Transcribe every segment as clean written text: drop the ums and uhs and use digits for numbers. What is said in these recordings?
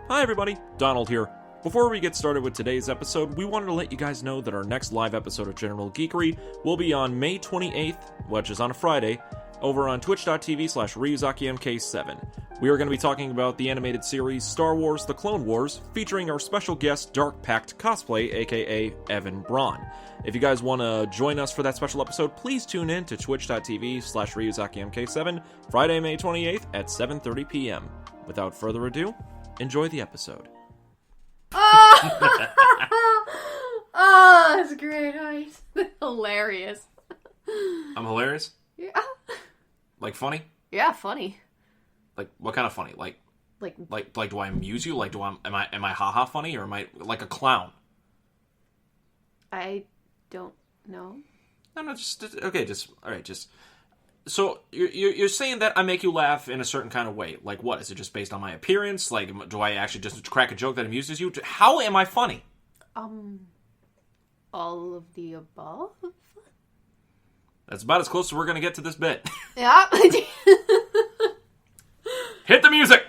Hi everybody, Donald here. Before we get started with today's episode, we wanted to let you guys know that our next live episode of General Geekery will be on May 28th, which is on a Friday, over on twitch.tv/RyuzakiMK7. We are going to be talking about the animated series Star Wars The Clone Wars, featuring our special guest Dark Pact Cosplay, aka Evan Braun. If you guys want to join us for that special episode, please tune in to twitch.tv/RyuzakiMK7, Friday, May 28th at 7:30 p.m. Without further ado, enjoy the episode. Oh, that's great. He's hilarious. I'm hilarious? Yeah. Like funny? Yeah, funny. Like what kind of funny? Like do I amuse you? Like am I haha funny, or am I like a clown? I don't know. No, just okay. So you're saying that I make you laugh in a certain kind of way? Like what? Is it just based on my appearance? Like do I actually just crack a joke that amuses you? How am I funny? All of the above. That's about as close as we're gonna get to this bit. Yeah. Hit the music!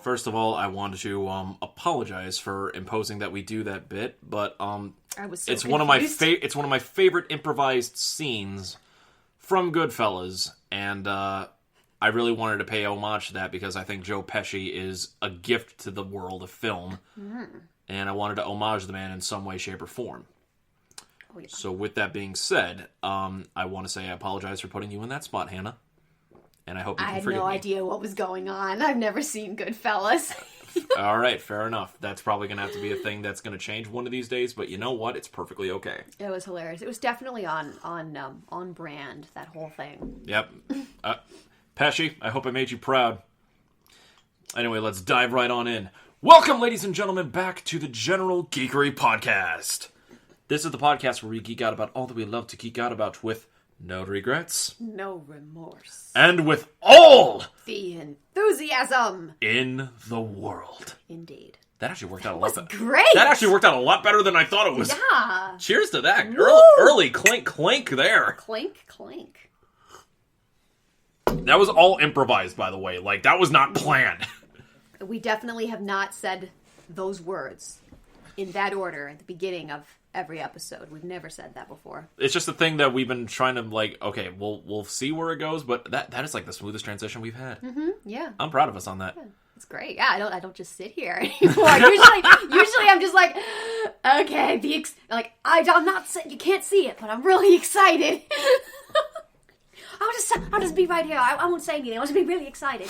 First of all, I wanted to apologize for imposing that we do that bit, but I was so it's confused. It's one of my favorite improvised scenes from Goodfellas, and I really wanted to pay homage to that because I think Joe Pesci is a gift to the world of film, and I wanted to homage the man in some way, shape, or form. Oh, yeah. So with that being said, I want to say I apologize for putting you in that spot, Hannah. And I hope you can forgive me. I had no idea what was going on. I've never seen Goodfellas. All right, fair enough. That's probably going to have to be a thing that's going to change one of these days, but you know what? It's perfectly okay. It was hilarious. It was definitely on brand, that whole thing. Yep. Pesci, I hope I made you proud. Anyway, let's dive right on in. Welcome, ladies and gentlemen, back to the General Geekery Podcast. This is the podcast where we geek out about all that we love to geek out about with no regrets. No remorse. And with all the enthusiasm in the world. Indeed. That actually worked out a lot better. Great! That actually worked out a lot better than I thought it was. Yeah. Cheers to that. Early clink clink there. Clink clink. That was all improvised, by the way. Like, that was not planned. We definitely have not said those words in that order at the beginning of every episode. We've never said that before. It's just a thing that we've been trying to, like, okay, we'll see where it goes, but that is like the smoothest transition we've had. Mm-hmm, yeah. I'm proud of us on that. Yeah, it's great. Yeah, I don't just sit here anymore. usually I'm just like, okay, I'm not, you can't see it, but I'm really excited. I'll just be right here. I won't say anything. I'll just be really excited.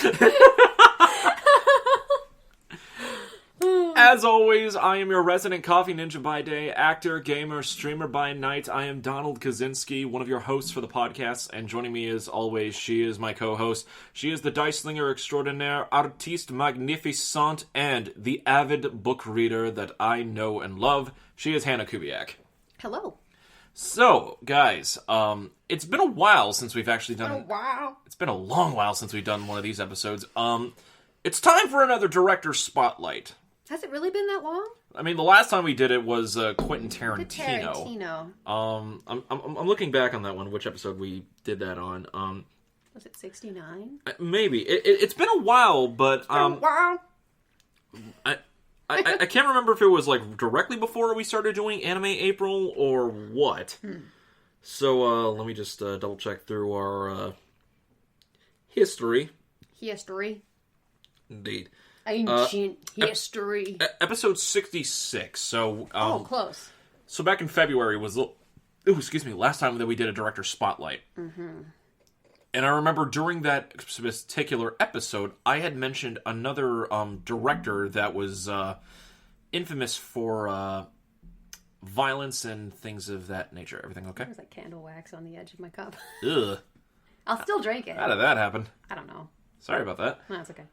As always, I am your resident coffee ninja by day, actor, gamer, streamer by night. I am Donald Kaczynski, one of your hosts for the podcast, and joining me as always, she is my co-host. She is the dice slinger extraordinaire, artiste magnificent, and the avid book reader that I know and love. She is Hannah Kubiak. Hello. So, guys, it's been a while since we've actually done... It's been a long while since we've done one of these episodes. It's time for another director spotlight. Has it really been that long? I mean, the last time we did it was Quentin Tarantino. I'm looking back on that one, which episode we did that on. Was it 69? Maybe. It's been a while, but... I can't remember if it was like directly before we started doing Anime April or what. So let me just double check through our history. History. Indeed. Ancient history. Episode 66. So close. So back in February was last time that we did a director spotlight. Mm-hmm. And I remember during that particular episode, I had mentioned another director that was infamous for violence and things of that nature. Everything okay? There's like candle wax on the edge of my cup. Ugh. I'll still drink it. How did that happen? I don't know. Sorry about that. No, it's okay.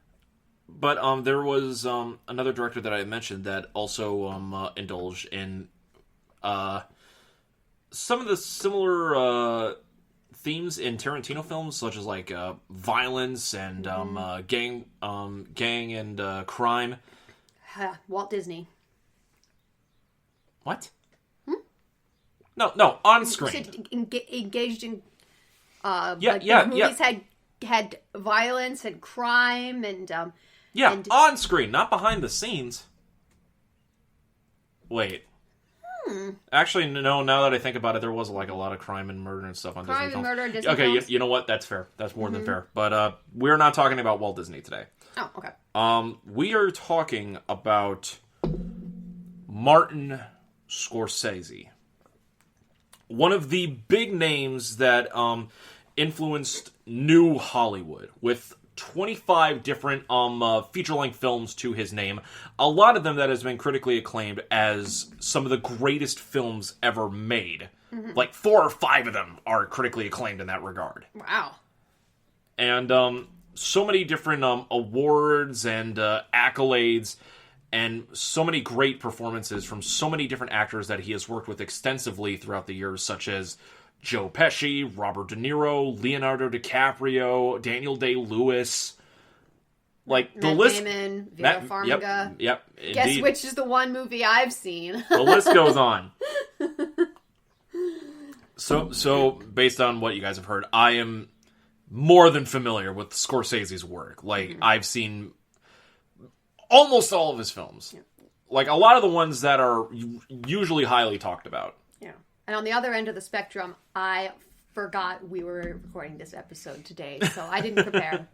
But there was another director that I mentioned that also indulged in some of the similar themes in Tarantino films, such as like violence and gang and crime. Walt Disney. What? No, on You screen. said engaged in movies had violence and crime and on screen, not behind the scenes. Wait. Actually, no. Now that I think about it, there was like a lot of crime and murder and stuff on Disney films. Crime and murder, Disney Okay, films. you know what? That's fair. That's more than fair. But we're not talking about Walt Disney today. Oh, okay. We are talking about Martin Scorsese. One of the big names that influenced new Hollywood with 25 different feature-length films to his name. A lot of them that has been critically acclaimed as some of the greatest films ever made. Mm-hmm. Like 4 or 5 of them are critically acclaimed in that regard. Wow. And so many different awards and accolades and so many great performances from so many different actors that he has worked with extensively throughout the years, such as Joe Pesci, Robert De Niro, Leonardo DiCaprio, Daniel Day-Lewis. Like, Matt the list... Damon, Vera Farmiga. Yep, Guess indeed. which is the one movie I've seen. The list goes on. So, based on what you guys have heard, I am more than familiar with Scorsese's work. Like, I've seen almost all of his films. Yeah. Like, a lot of the ones that are usually highly talked about. Yeah. And on the other end of the spectrum, I forgot we were recording this episode today, so I didn't prepare.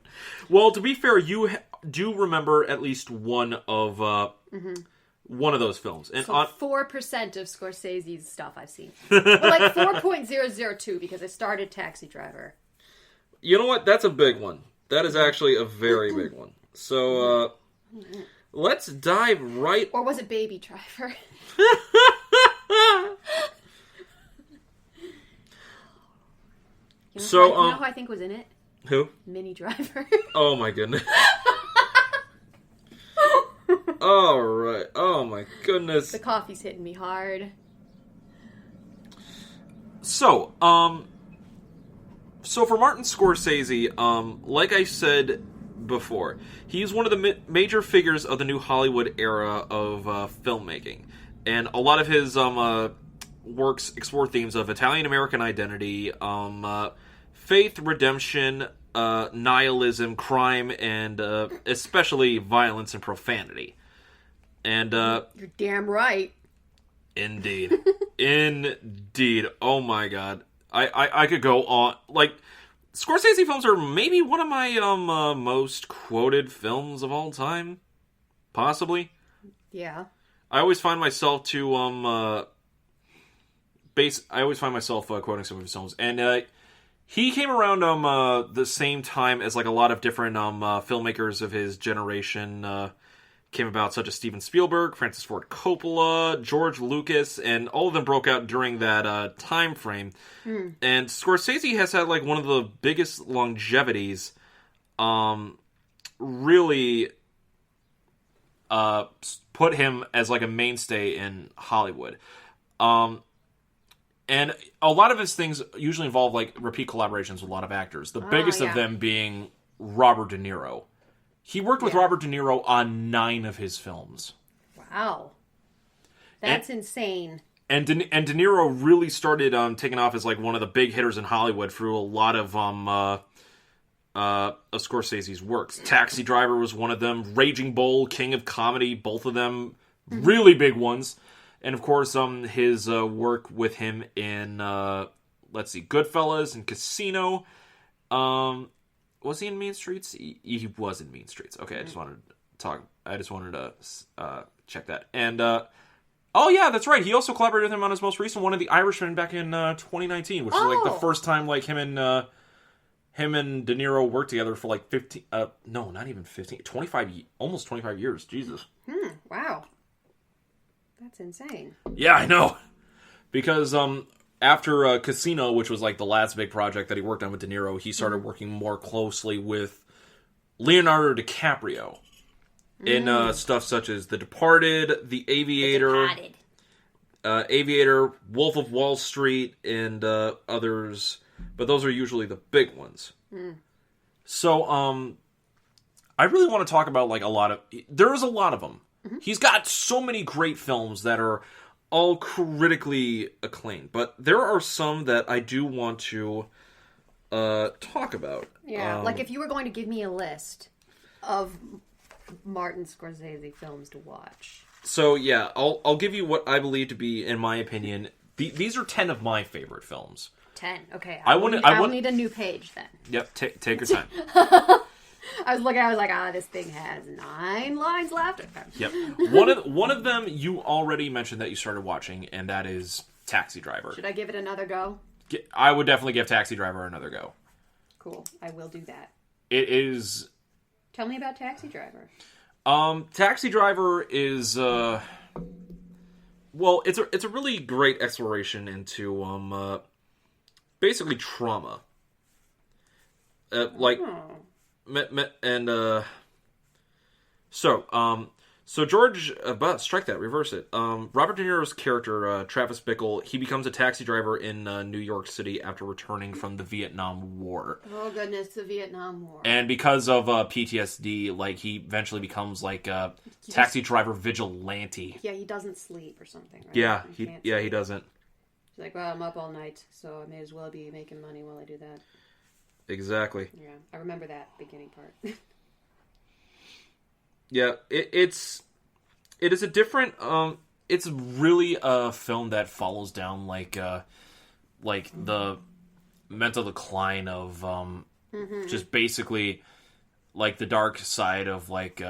Well, to be fair, you do remember at least one of those films. And so 4% of Scorsese's stuff I've seen. Well, like 4.002 because I started Taxi Driver. You know what? That's a big one. That is actually a very big one. So, let's dive right... Or was it Baby Driver? You know who I think was in it? Who? Minnie Driver. Oh my goodness. All right. Oh my goodness. The coffee's hitting me hard. So for Martin Scorsese, like I said before, he's one of the major figures of the new Hollywood era of filmmaking, and a lot of his works explore themes of Italian-American identity, faith, redemption, nihilism, crime, and especially violence and profanity. And you're damn right. Indeed. Indeed. Oh my god. I could go on. Like, Scorsese films are maybe one of my most quoted films of all time. Possibly. Yeah. I always find myself quoting some of his films, and he came around the same time as like a lot of different filmmakers of his generation came about, such as Steven Spielberg, Francis Ford Coppola, George Lucas, and all of them broke out during that time frame. And Scorsese has had like one of the biggest longevities, really put him as like a mainstay in Hollywood. And a lot of his things usually involve like repeat collaborations with a lot of actors. The biggest of them being Robert De Niro. He worked with Robert De Niro on 9 of his films. Wow. That's insane. And De Niro really started taking off as like one of the big hitters in Hollywood through a lot of Scorsese's works. Taxi Driver was one of them. Raging Bull, King of Comedy, both of them really big ones. And of course, his work with him in Goodfellas and Casino. Was he in Mean Streets? He was in Mean Streets. Okay, I just wanted to check that. And oh yeah, that's right. He also collaborated with him on his most recent one, of The Irishman, back in 2019, which is like the first time like him and De Niro worked together for like 15. No, not even 15. 25. Almost 25 years. Jesus. Wow. That's insane. Yeah, I know. Because after Casino, which was like the last big project that he worked on with De Niro, he started working more closely with Leonardo DiCaprio in stuff such as The Departed, The Aviator, Wolf of Wall Street, and others. But those are usually the big ones. So, I really want to talk about like there's a lot of them. He's got so many great films that are all critically acclaimed, but there are some that I do want to talk about. Yeah, like if you were going to give me a list of Martin Scorsese films to watch. So yeah, I'll give you what I believe to be, in my opinion, these are 10 of my favorite films. 10. Okay. I will need a new page then. Yep. Take your time. I was like, this thing has 9 lines left. Okay. Yep. One of them you already mentioned that you started watching, and that is Taxi Driver. Should I give it another go? I would definitely give Taxi Driver another go. Cool. I will do that. It is. Tell me about Taxi Driver. Taxi Driver is well, it's a really great exploration into basically trauma. So George, strike that, reverse it. Robert De Niro's character, Travis Bickle, he becomes a taxi driver in New York City after returning from the Vietnam War. Oh goodness, the Vietnam War. And because of PTSD, like, he eventually becomes like a taxi driver vigilante. Yeah, he doesn't sleep or something, right? Yeah, he doesn't. He's like, well, I'm up all night, so I may as well be making money while I do that. Exactly. Yeah, I remember that beginning part. Yeah, it is a different. It's really a film that follows down like the mental decline of just basically like the dark side of like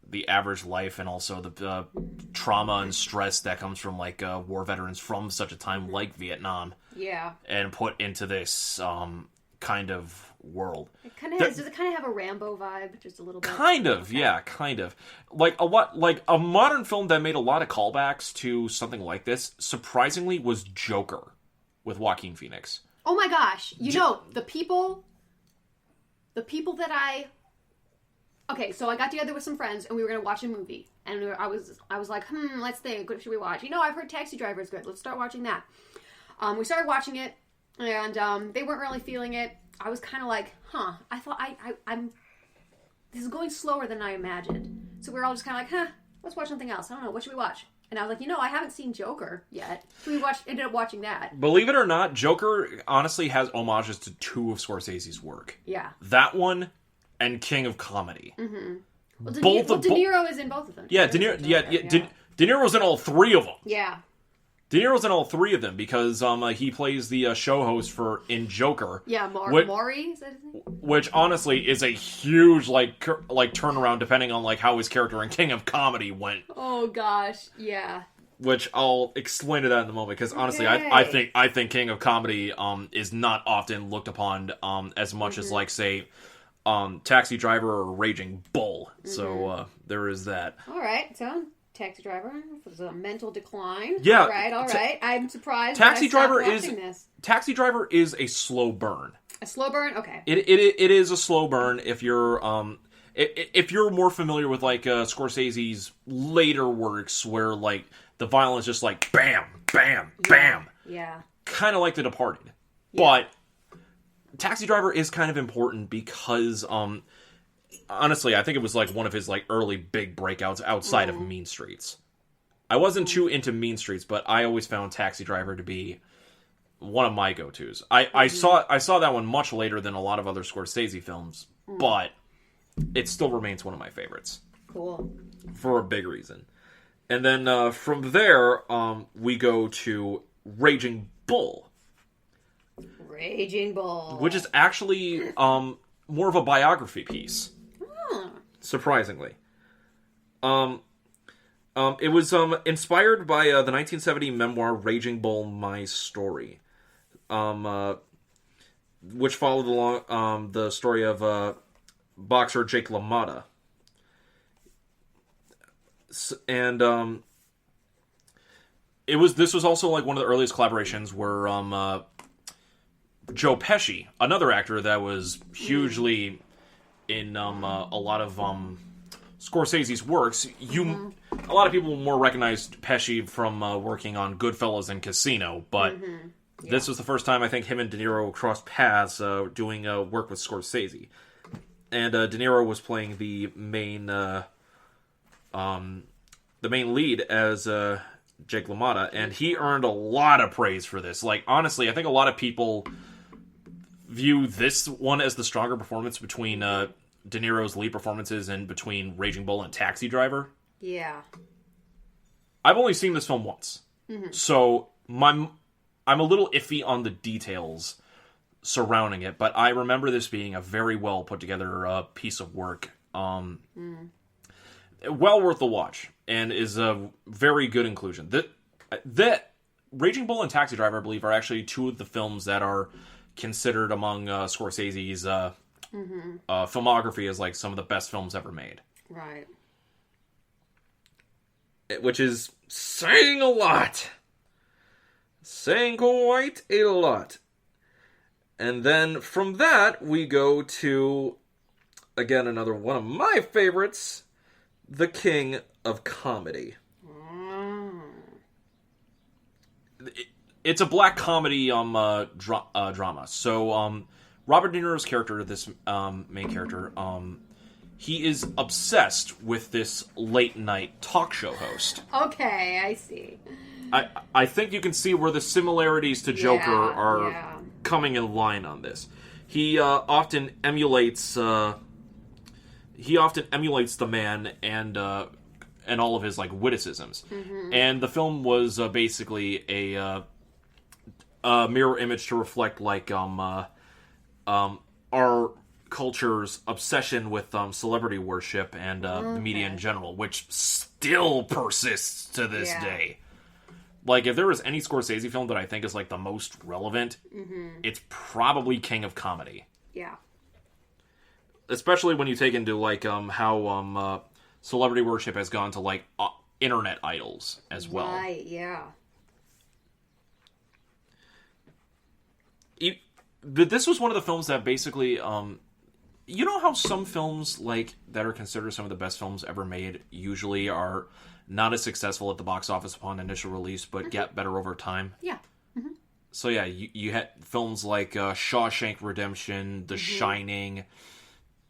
the average life, and also the trauma and stress that comes from like war veterans from such a time like Vietnam. Yeah, and put into this kind of world. Does it kind of have a Rambo vibe, just a little bit? Kind of, okay. Yeah, kind of. Like a modern film that made a lot of callbacks to something like this, surprisingly, was Joker with Joaquin Phoenix. Oh my gosh! The people that okay, so I got together with some friends and we were going to watch a movie, and I was like, let's think, what should we watch? I've heard Taxi Driver is good. Let's start watching that. We started watching it, and they weren't really feeling it. I was kind of like, I thought I'm. This is going slower than I imagined. So we were all just kind of like, let's watch something else. I don't know, what should we watch? And I was like, I haven't seen Joker yet. So we ended up watching that. Believe it or not, Joker honestly has homages to 2 of Scorsese's work. Yeah. That one and King of Comedy. Mm-hmm. Well, De Niro is in both of them. Yeah, De Niro. De Niro's in all 3 of them. Yeah. De Niro's in all 3 of them because he plays the show host in Joker. Yeah, Maury, is that his name? Which honestly is a huge like turnaround depending on like how his character in King of Comedy went. Oh gosh, yeah. Which I'll explain to that in a moment, because honestly, I think King of Comedy is not often looked upon as much as like say Taxi Driver or Raging Bull. Mm-hmm. So there is that. All right, so Taxi Driver was a mental decline. Yeah. All right. I'm surprised. Taxi Driver is a slow burn. A slow burn? Okay. It is a slow burn if you're more familiar with like Scorsese's later works where like the violence just like bam, bam, bam. Yeah. Kind of like The Departed. Yeah. But Taxi Driver is kind of important because honestly, I think it was like one of his like early big breakouts outside of Mean Streets. I wasn't too into Mean Streets, but I always found Taxi Driver to be one of my go-tos. I saw that one much later than a lot of other Scorsese films, but it still remains one of my favorites. Cool. For a big reason. And then from there, we go to Raging Bull. Raging Bull. Which is actually more of a biography piece. Surprisingly. It was inspired by the 1970 memoir Raging Bull, My Story, which followed along the story of boxer Jake LaMotta. And this was also like one of the earliest collaborations where Joe Pesci, another actor that was hugely in a lot of Scorsese's works, a lot of people more recognized Pesci from working on Goodfellas and Casino, but this was the first time I think him and De Niro crossed paths doing work with Scorsese. And De Niro was playing the main the main lead as Jake LaMotta, and he earned a lot of praise for this. Like, honestly, I think a lot of people view this one as the stronger performance between De Niro's lead performances and between Raging Bull and Taxi Driver. Yeah. I've only seen this film once, so I'm a little iffy on the details surrounding it, but I remember this being a very well put together piece of work. Well worth the watch, and is a very good inclusion. That Raging Bull and Taxi Driver, I believe, are actually two of the films that are considered among Scorsese's filmography as like some of the best films ever made. Right. Which is saying a lot. Saying quite a lot. And then from that, we go to, again, another one of my favorites, The King of Comedy. It's a black comedy drama. So, Robert De Niro's character, this main character, he is obsessed with this late-night talk show host. Okay, I see. I think you can see where the similarities to Joker are coming in line on this. He often emulates the man and all of his like witticisms. And the film was basically a mirror image to reflect like our culture's obsession with celebrity worship and the media in general, which still persists to this day. Like, if there was any Scorsese film that I think is, like, the most relevant, it's probably King of Comedy. Yeah. Especially when you take into, like, how celebrity worship has gone to, like, internet idols as well. Right, yeah. But this was one of the films that basically, you know how some films, like, that are considered some of the best films ever made usually are not as successful at the box office upon initial release, but get better over time? Yeah. So yeah, you had films like Shawshank Redemption, The Shining,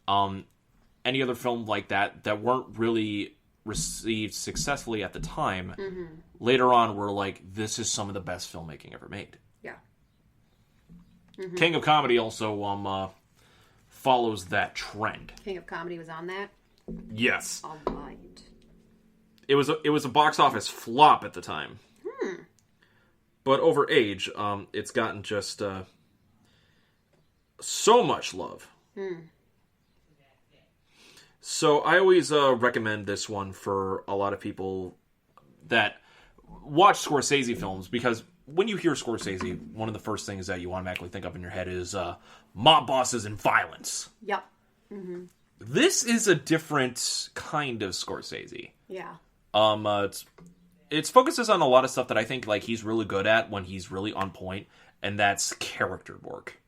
any other film like that weren't really received successfully at the time. Later on, we're like, this is some of the best filmmaking ever made. Yeah. King of Comedy also follows that trend. King of Comedy was on that? Yes. All right. It was a box office flop at the time. But over age, it's gotten just so much love. So I always recommend this one for a lot of people that watch Scorsese films, because when you hear Scorsese, one of the first things that you automatically think of in your head is mob bosses and violence. Yep. This is a different kind of Scorsese. Yeah. It focuses on a lot of stuff that I think like he's really good at when he's really on point, and that's character work.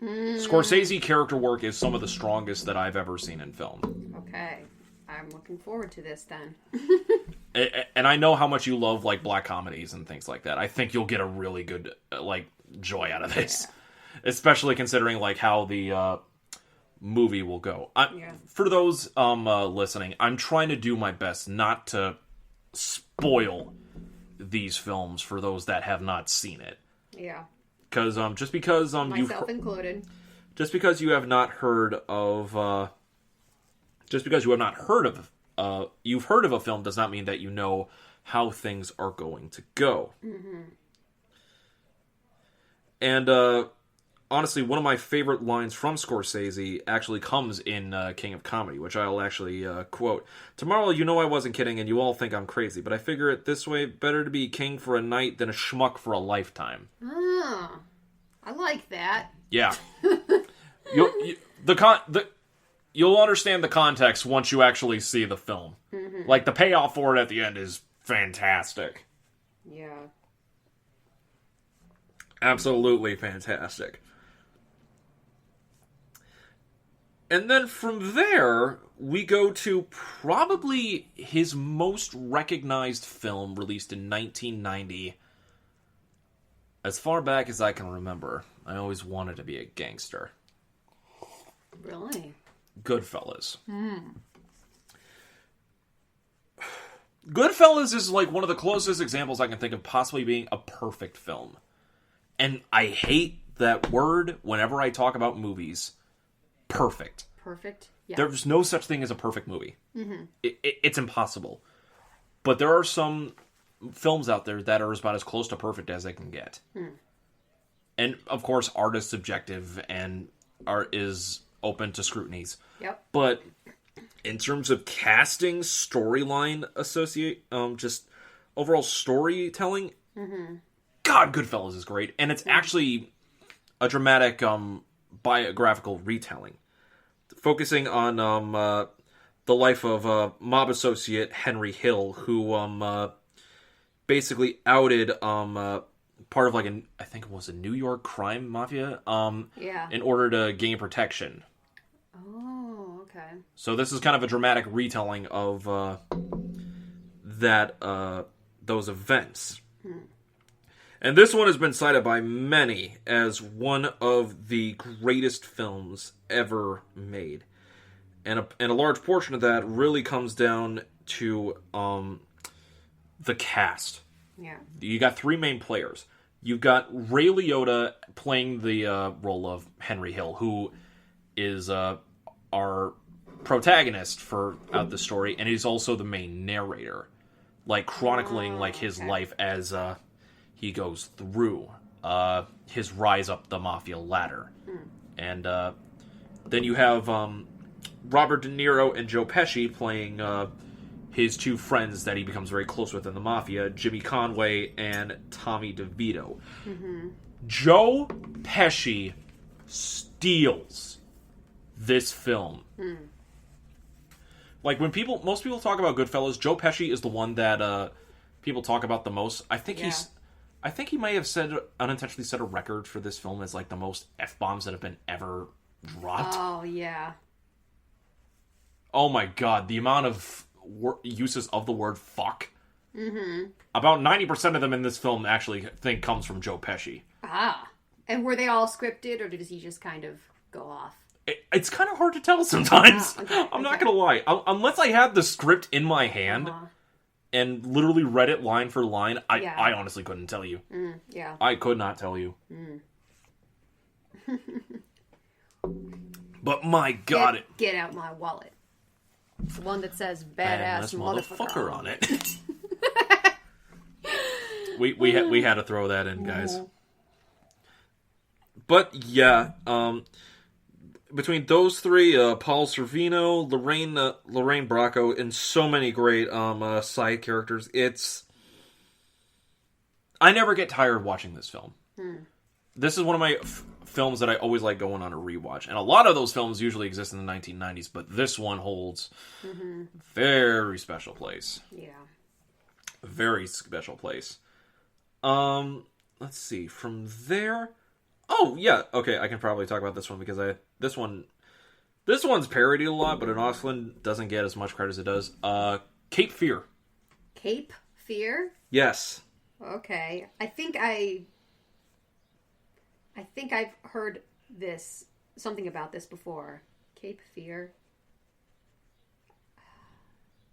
Scorsese character work is some of the strongest that I've ever seen in film. Okay. I'm looking forward to this then. And I know how much you love like black comedies and things like that. I think you'll get a really good like joy out of this. Especially considering like how the movie will go. For those listening, I'm trying to do my best not to spoil these films for those that have not seen it. Yeah. Because just because myself included. Just because you have not heard of you've heard of a film does not mean that you know how things are going to go. And honestly, one of my favorite lines from Scorsese actually comes in King of Comedy, which I'll actually quote. "Tomorrow, you know I wasn't kidding, and you all think I'm crazy, but I figure it this way, better to be king for a night than a schmuck for a lifetime." I like that. Yeah. You'll understand the context once you actually see the film. Like, the payoff for it at the end is fantastic. Yeah. Absolutely fantastic. And then from there, we go to probably his most recognized film, released in 1990. As far back as I can remember, I always wanted to be a gangster. Really? Goodfellas. Goodfellas is like one of the closest examples I can think of possibly being a perfect film. And I hate that word whenever I talk about movies. Perfect. Perfect? Yeah. There's no such thing as a perfect movie. Mm-hmm. It's impossible. But there are some films out there that are about as close to perfect as they can get. And, of course, art is subjective and art is open to scrutinies. Yep. But in terms of casting, storyline, just overall storytelling, God, Goodfellas is great. And it's actually a dramatic biographical retelling. Focusing on the life of mob associate Henry Hill, who basically outed part of like I think it was a New York crime mafia in order to gain protection. Oh, okay. So this is kind of a dramatic retelling of those events. And this one has been cited by many as one of the greatest films ever made. And a large portion of that really comes down to the cast. Yeah. You got three main players. You've got Ray Liotta playing the role of Henry Hill, who is our protagonist throughout the story, and he's also the main narrator, like chronicling his life as he goes through his rise up the mafia ladder. And then you have Robert De Niro and Joe Pesci playing his two friends that he becomes very close with in the mafia, Jimmy Conway and Tommy DeVito. Joe Pesci steals this film. Like, when most people talk about Goodfellas, Joe Pesci is the one that people talk about the most. I think he may have unintentionally set a record for this film as like the most F-bombs that have been ever dropped. Oh, yeah. Oh my god, the amount of uses of the word fuck. About 90% of them in this film comes from Joe Pesci. Ah. And were they all scripted, or does he just kind of go off? It's kind of hard to tell sometimes. I'm not going to lie. Unless I had the script in my hand and literally read it line for line, I honestly couldn't tell you. Yeah. I could not tell you. But my god. Get out my wallet. The one that says badass motherfucker on it. we had to throw that in, guys. But yeah, between those three, Paul Sorvino, Lorraine Bracco, and so many great side characters, I never get tired watching this film. This is one of my films that I always like going on a rewatch. And a lot of those films usually exist in the 1990s, but this one holds very special place. Yeah. Very special place. Let's see. From there... Oh, yeah. Okay, I can probably talk about this one because this one's parodied a lot, but in Austin doesn't get as much credit as it does. Cape Fear. Cape Fear? Yes. Okay. I think I've heard something about this before. Cape Fear.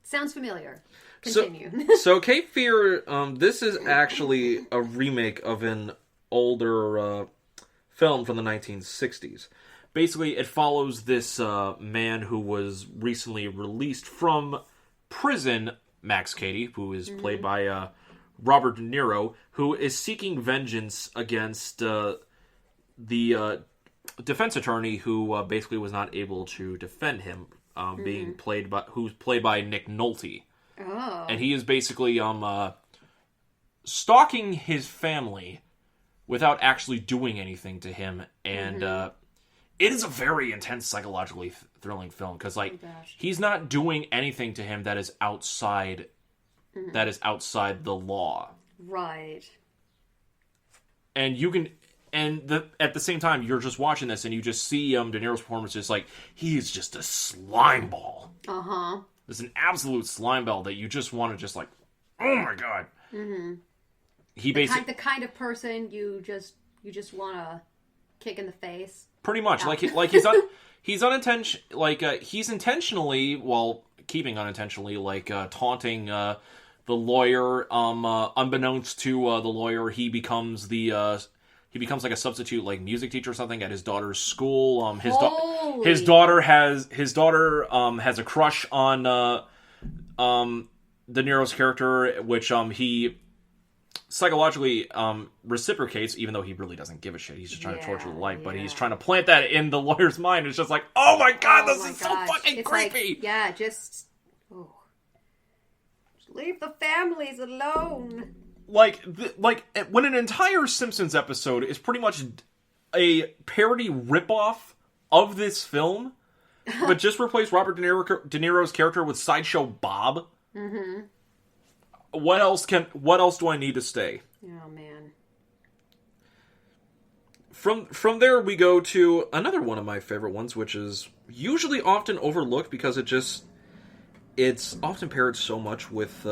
Sounds familiar. Continue. So Cape Fear, this is actually a remake of an older film from the 1960s. Basically, it follows this man who was recently released from prison, Max Cady, who is played by Robert De Niro, who is seeking vengeance against the defense attorney who basically was not able to defend him, who's played by Nick Nolte. Oh. And he is basically stalking his family without actually doing anything to him, and it is a very intense, psychologically thrilling film because, he's not doing anything to him that is outside the law. Right. And at the same time, you're just watching this and you just see De Niro's performance, just like, he is just a slime ball. It's an absolute slime ball that you just want to just like, oh my god. He basically the kind of person you just want to kick in the face. Pretty much, he's intentionally, while keeping unintentionally, taunting the lawyer, unbeknownst to the lawyer, he becomes like a substitute like music teacher or something at his daughter's school. His daughter has a crush on De Niro's character, which he psychologically reciprocates, even though he really doesn't give a shit. He's just trying to torture the life, but he's trying to plant that in the lawyer's mind. It's just like, oh my god, this is so fucking creepy. Like, just leave the families alone. Like when an entire Simpsons episode is pretty much a parody ripoff of this film, but just replace Robert De Niro's character with Sideshow Bob. Mm-hmm. What else do I need to say? Oh man. From there we go to another one of my favorite ones, which is usually often overlooked because it's often paired so much with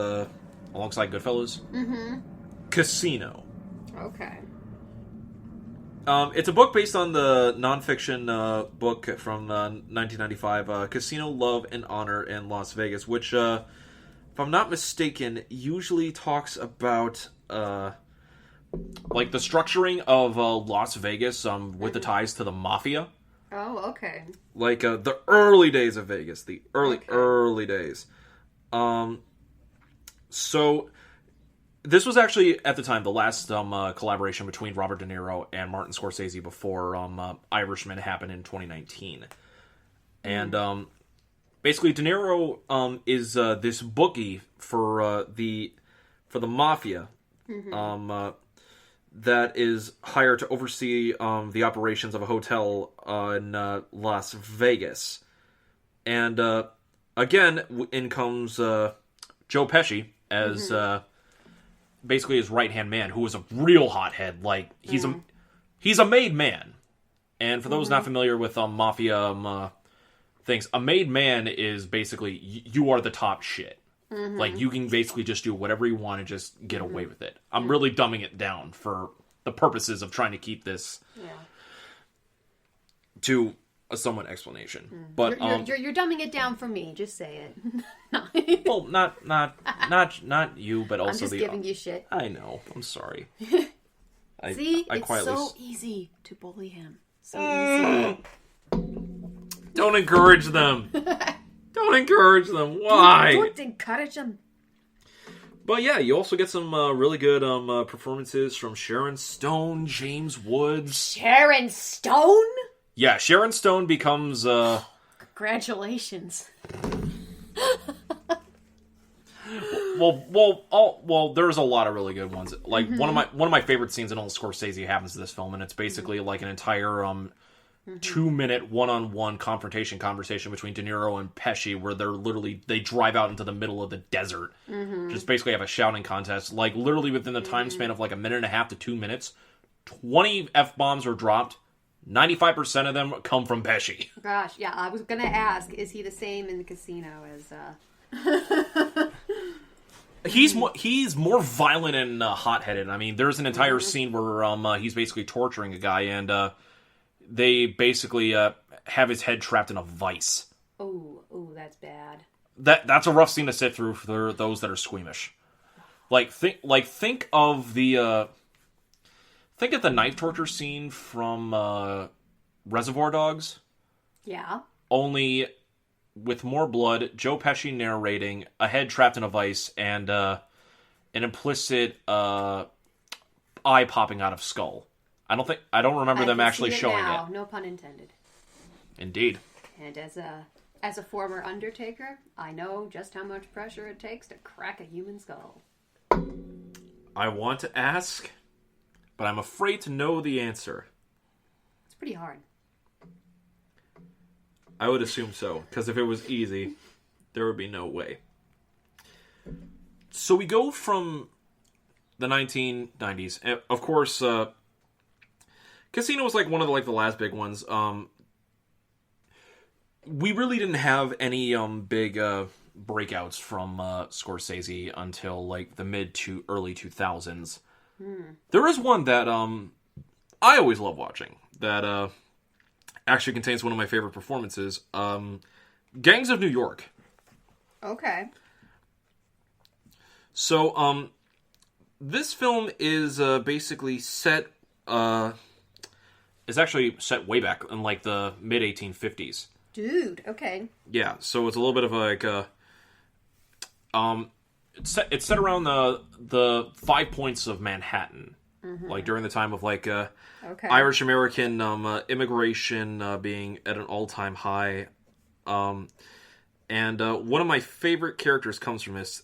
alongside Goodfellas. Mm-hmm. Casino. Okay. It's a book based on the nonfiction book from 1995, Casino, Love, and Honor in Las Vegas, which, if I'm not mistaken, usually talks about like the structuring of Las Vegas with the ties to the mafia. Oh, okay. Like the early days of Vegas, the early days. So this was actually, at the time, the last collaboration between Robert De Niro and Martin Scorsese before Irishman happened in 2019. And basically, De Niro is this bookie for the mafia that is hired to oversee the operations of a hotel in Las Vegas. And again, in comes Joe Pesci as basically his right-hand man, who is a real hothead. Like, he's a made man. And for those not familiar with mafia things, a made man is basically, you are the top shit. Mm-hmm. Like, you can basically just do whatever you want and just get away with it. I'm really dumbing it down for the purposes of trying to keep this to a somewhat explanation. But you're dumbing it down for me. Just say it. Well, not you, but also I'm just giving you shit. I know. I'm sorry. See, it's so easy to bully him. So easy. Don't encourage them. Don't encourage them. Why? Don't encourage them. But yeah, you also get some really good performances from Sharon Stone, James Woods. Sharon Stone? Yeah, Sharon Stone becomes... Congratulations. Well, there's a lot of really good ones. Like, one of my favorite scenes in all Scorsese happens to this film, and it's basically like an entire 2-minute one-on-one conversation between De Niro and Pesci, where they drive out into the middle of the desert. Just basically have a shouting contest. Like, literally within the time span of like a minute and a half to 2 minutes, 20 F-bombs are dropped. 95% of them come from Pesci. Gosh, yeah, I was gonna ask, is he the same in the Casino as He's more violent and hot-headed. I mean, there's an entire scene where he's basically torturing a guy, and they basically have his head trapped in a vice. Oh, that's bad. That's a rough scene to sit through for those that are squeamish. Think of the knife torture scene from Reservoir Dogs. Yeah. Only with more blood, Joe Pesci narrating, a head trapped in a vice, and an implicit eye popping out of skull. I don't remember them actually showing it. No pun intended. Indeed. And as a former Undertaker, I know just how much pressure it takes to crack a human skull. I want to ask, but I'm afraid to know the answer. It's pretty hard. I would assume so, because if it was easy, there would be no way. So we go from the 1990s. And of course, Casino was like one of the last big ones. We really didn't have any big breakouts from Scorsese until like the mid to early 2000s. There is one that I always love watching that actually contains one of my favorite performances. Gangs of New York. Okay. So, this film is basically set. It's actually set way back in like the mid 1850s. Dude, okay. Yeah, so it's a little bit of like it's set around the 5 points of Manhattan, like during the time of like Irish American immigration being at an all-time high, and one of my favorite characters comes from this,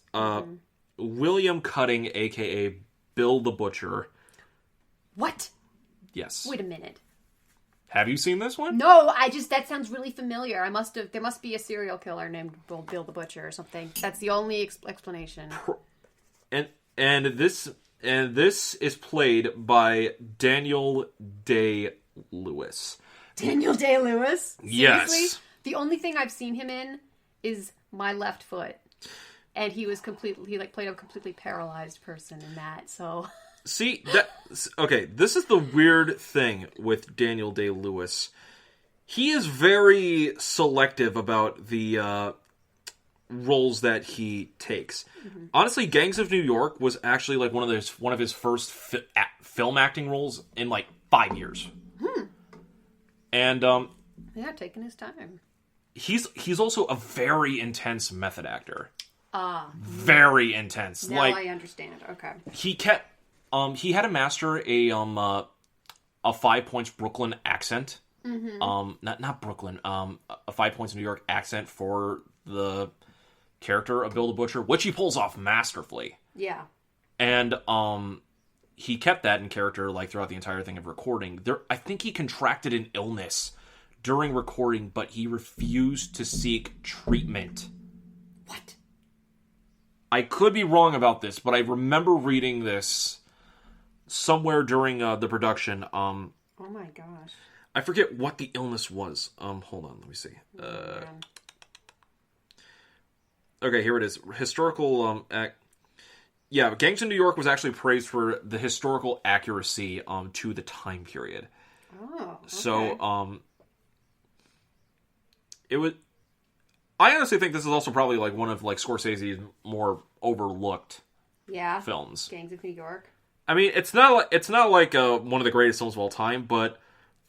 William Cutting, aka Bill the Butcher. What? Yes. Wait a minute. Have you seen this one? No, that sounds really familiar. There must be a serial killer named Bill the Butcher or something. That's the only explanation. And this is played by Daniel Day-Lewis. Daniel Day-Lewis? Seriously? Yes. The only thing I've seen him in is My Left Foot. And he played a completely paralyzed person in that, so... See, this is the weird thing with Daniel Day-Lewis. He is very selective about the roles that he takes. Honestly, Gangs of New York was actually like one of his first film acting roles in like 5 years. And yeah, taking his time. He's also a very intense method actor. Very intense. Now I understand. Okay. He had to master a 5 points Brooklyn accent. Not Brooklyn. A 5 points New York accent for the character of Bill the Butcher, which he pulls off masterfully. Yeah. And he kept that in character like throughout the entire thing of recording. I think he contracted an illness during recording, but he refused to seek treatment. What? I could be wrong about this, but I remember reading this somewhere during the production. Oh my gosh. I forget what the illness was. Hold on, let me see. Okay, here it is. Historical yeah, Gangs of New York was actually praised for the historical accuracy to the time period. Oh. Okay. So it was. I honestly think this is also probably like one of like Scorsese's more overlooked films. Gangs of New York. I mean, it's not like one of the greatest films of all time, but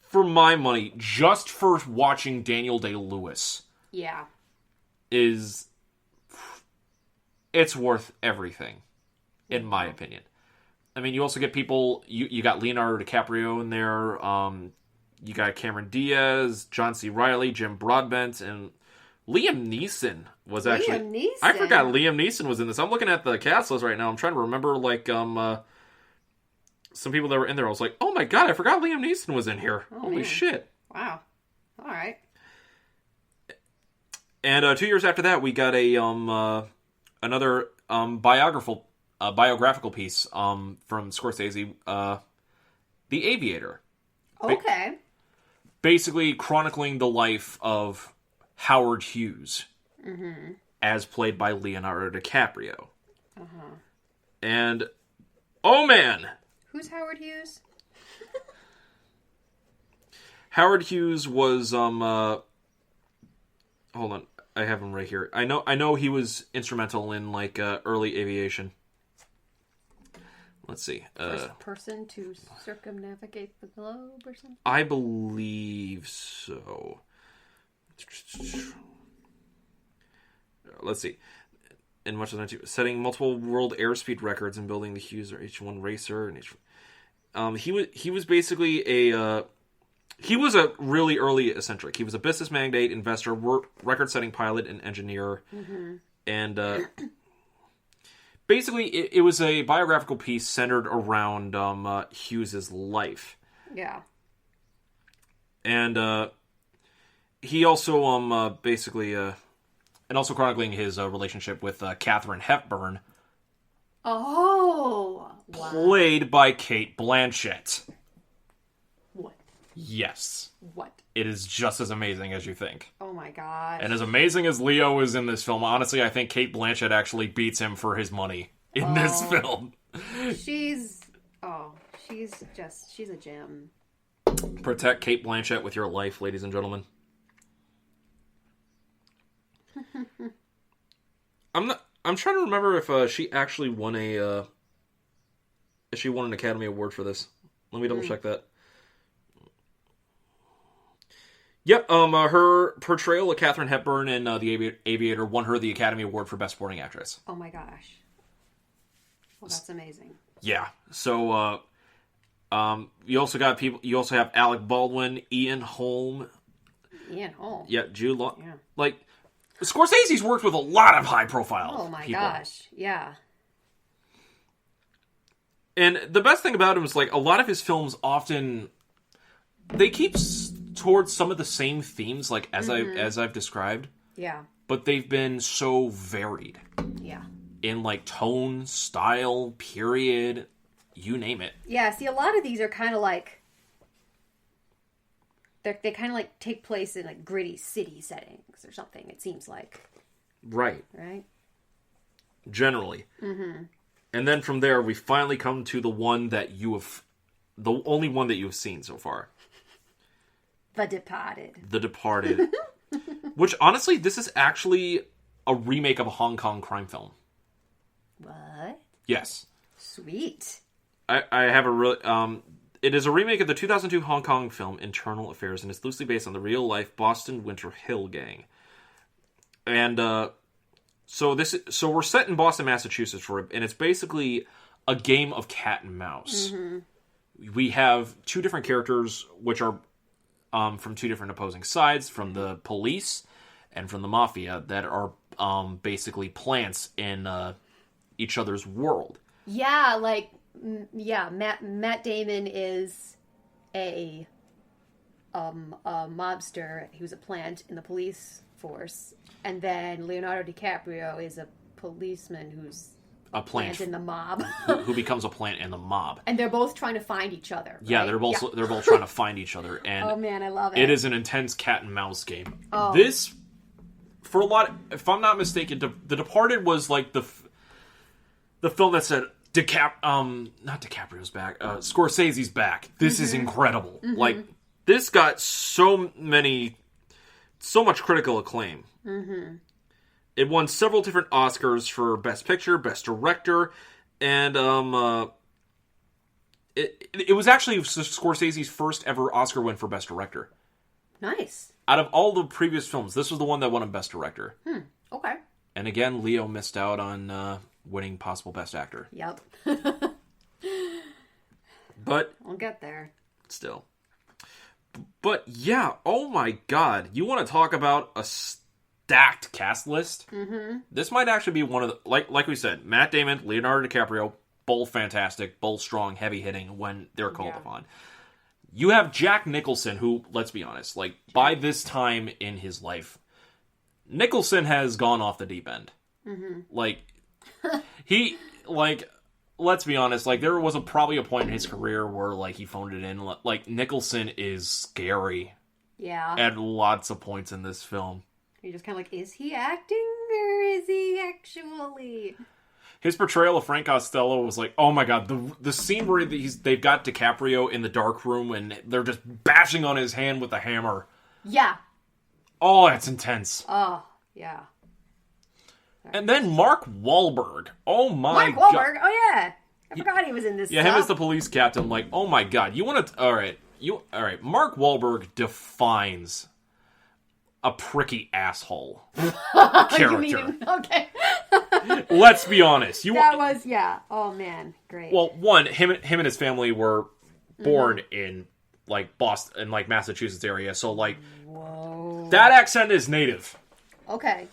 for my money, just for watching Daniel Day-Lewis, it's worth everything, in my opinion. I mean, you also get people. You got Leonardo DiCaprio in there. You got Cameron Diaz, John C. Reilly, Jim Broadbent, and Liam Neeson was actually. Liam Neeson. I forgot Liam Neeson was in this. I'm looking at the cast list right now. I'm trying to remember like some people that were in there. I was like, oh my god, I forgot Liam Neeson was in here. Oh, Holy man. shit! Wow. All right. And 2 years after that, we got a another biographical piece from Scorsese, The Aviator. Okay. Basically chronicling the life of Howard Hughes, as played by Leonardo DiCaprio. And, oh man! Who's Howard Hughes? Howard Hughes was, hold on, I have him right here. I know he was instrumental in, like, early aviation. Let's see. First person to circumnavigate the globe or something? I believe so. Let's see. In much of the setting multiple world airspeed records and building the Hughes or H1 racer and he was basically he was a really early eccentric. He was a business magnate, investor, record-setting pilot, and engineer, and basically it was a biographical piece centered around Hughes's life. Yeah, and he also basically and also chronicling his relationship with Katharine Hepburn. Oh, wow. Played by Cate Blanchett. What? Yes. What? It is just as amazing as you think. Oh my gosh. And as amazing as Leo is in this film, honestly, I think Cate Blanchett actually beats him for his money in this film. She's a gem. Protect Cate Blanchett with your life, ladies and gentlemen. I'm trying to remember if she actually won if she won an Academy Award for this. Let me double check that. Yep, her portrayal of Katharine Hepburn in The Aviator won her the Academy Award for Best Supporting Actress. Oh my gosh. Well, that's amazing. Yeah. So, you also got people. You also have Alec Baldwin, Ian Holm. Ian Holm. Yeah, Jude Law. Yeah. Like, Scorsese's worked with a lot of high-profile. Oh my people. gosh. Yeah. And the best thing about him is, like, a lot of his films often they keep towards some of the same themes, like as I've described. Yeah. But they've been so varied. Yeah. In like tone, style, period, you name it. Yeah. See, a lot of these are kind of like they kind of like take place in like gritty city settings or something. It seems like. Right. Right. Generally. Mm-hmm. And then from there, we finally come to the only one that you have seen so far. The Departed. The Departed. Which, honestly, this is actually a remake of a Hong Kong crime film. What? Yes. Sweet. I have a really... it is a remake of the 2002 Hong Kong film Internal Affairs, and it's loosely based on the real-life Boston Winter Hill Gang. And, so we're set in Boston, Massachusetts, and it's basically a game of cat and mouse. Mm-hmm. We have two different characters, which are from two different opposing sides, from the police and from the mafia, that are basically plants in each other's world. Yeah, Matt Damon is a mobster who's a plant in the police force, and then Leonardo DiCaprio is a policeman who's a plant in the mob, who becomes a plant in the mob, and they're both trying to find each other. Right? Yeah, they're both trying to find each other, and oh man, I love it. It is an intense cat and mouse game. Oh. This, for a lot, if I'm not mistaken, The Departed was like the film that said not DiCaprio's back, Scorsese's back. This is incredible. Mm-hmm. Like, this got so much critical acclaim. Mm-hmm. It won several different Oscars for Best Picture, Best Director, and it was actually Scorsese's first ever Oscar win for Best Director. Nice. Out of all the previous films, this was the one that won him Best Director. Okay. And again, Leo missed out on winning possible Best Actor. Yep. But we'll get there. Still. But yeah, oh my god. You want to talk about a stacked cast list? Mm-hmm. This might actually be one of the... Like we said, Matt Damon, Leonardo DiCaprio, both fantastic, both strong, heavy-hitting when they're called upon. You have Jack Nicholson, who, let's be honest, like, by this time in his life, Nicholson has gone off the deep end. Mm-hmm. Like, let's be honest, like, there was probably a point in his career where, like, he phoned it in. Like, Nicholson is scary. Yeah. At lots of points in this film. You're just kind of like, is he acting or is he actually... His portrayal of Frank Costello was like, oh my god, the scene where they've got DiCaprio in the dark room and they're just bashing on his hand with a hammer. Yeah. Oh, it's intense. Oh, yeah. And then Mark Wahlberg. Oh my god. Mark Wahlberg? Oh yeah. I forgot he was in this Yeah, stuff. him as the police captain. Like, oh my god. You want to... Alright. Mark Wahlberg defines a pricky asshole character. You mean him? Okay. Let's be honest. Oh man, great. Well, one, him and his family were born in like Boston, in like Massachusetts area, so like, whoa, that accent is native. Okay.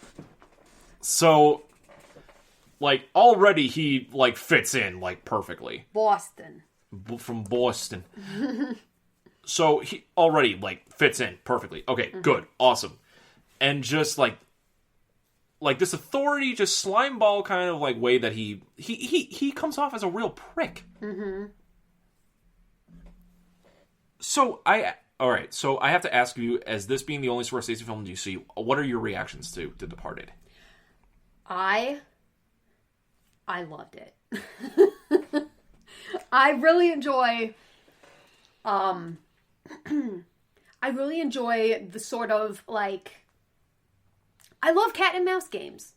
So, like, already he like fits in like perfectly. Boston. From Boston. So he already like fits in perfectly. Okay, good, awesome, and just like this authority, just slimeball kind of like way that he comes off as a real prick. Mm-hmm. So I have to ask you, as this being the only Scorsese film you see, what are your reactions to Departed? I loved it. I really enjoy the sort of like, I love cat and mouse games.